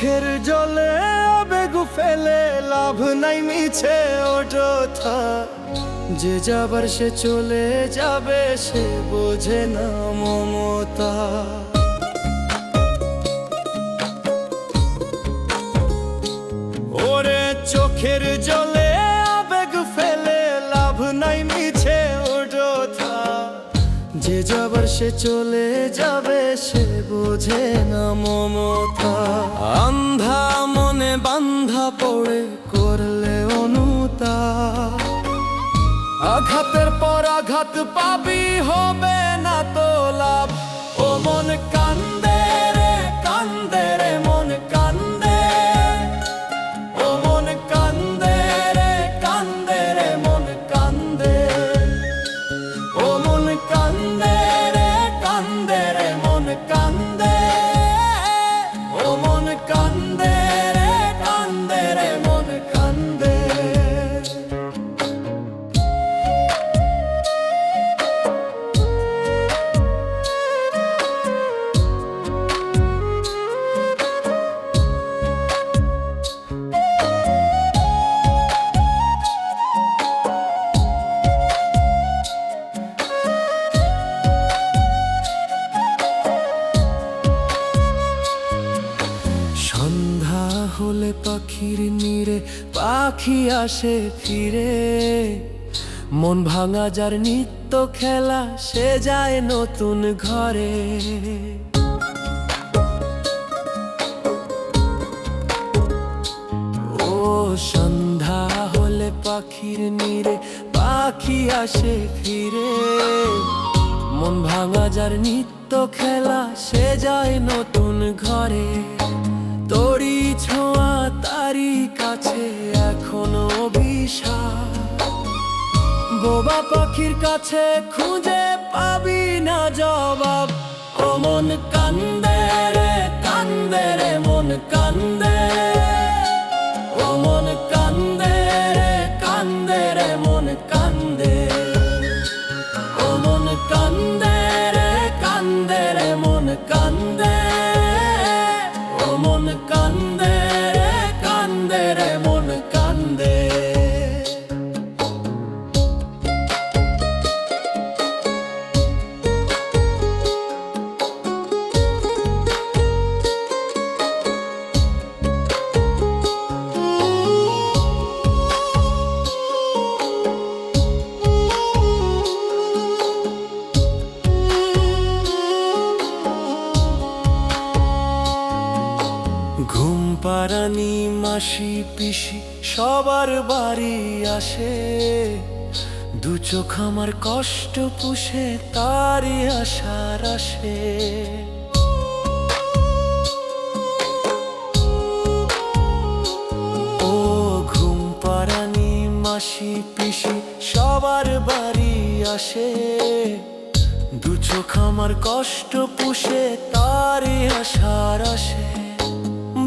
চোখের জলে আবেগ ফেলে লাভ নাই মিছে অযথা। যে যাবার সে চলে যাবে, সে বোঝে না মমতা। ওরে চোখের জলে আবেগ ফেলে লাভ নাই মিছে অযথা। যে যাবার সে চলে যাবে, সে বোঝে না মমতা। আন্ধা মনে বান্ধা পড়ে করলে অনুতা, আঘাতের পর আঘাত পাবি, হবে না তো লাভ। ও মন কান্দে রে, কান্দে রে মন কান্দে। ও মন কান্দে রে, কান্দে রে মন কান্দে। ও মন কান্দে রে, কান্দে রে মন কান্দে। ও মন কান্দে রে, কান্দে রে মন কান্দে। সন্ধ্যা হলে পাখির নীড়ে পাখি আসে ফিরে। মন ভাঙা যার নিত্য খেলা, সে যায় নতুন ঘরে। ও সন্ধ্যা হলে পাখির নীড়ে পাখি আসে ফিরে। মন ভাঙা যার নিত্য খেলা, সে যায় নতুন ঘরে। তোরি ছোঁয়া তারি কাছে এখনো অভিশাপ। বোবা পাখির কাছে খুঁজে পাবি না জবাব। ও মন কান্দে রে, কান্দে রে মন কান্দে। ও মন কান্দে রে, কান্দে রে মন কান্দে। ও মন কান্দে রে, কান্দে রে মন কান্দে। ও মন কান্দে রে, কান্দে রে মন কান্দে। ঘুম পাড়ানি মাসি পিসি সবার বাড়ি আসে। দু চোখ আমার কষ্ট পুষে তারই আশার আসে। ও ঘুম পাড়ানি মাসি পিসি সবার বাড়ি আসে। দু চোখ আমার কষ্ট পুষে তারই আশার আসে।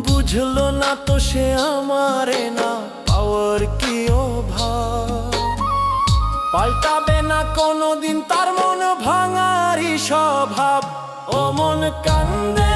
বুঝলো না তো সে আমারে না পাওয়ার কি অভাব। পাল্টাবে না কোনোদিন তার মন ভাঙারই স্বভাব। ও মন কান্দে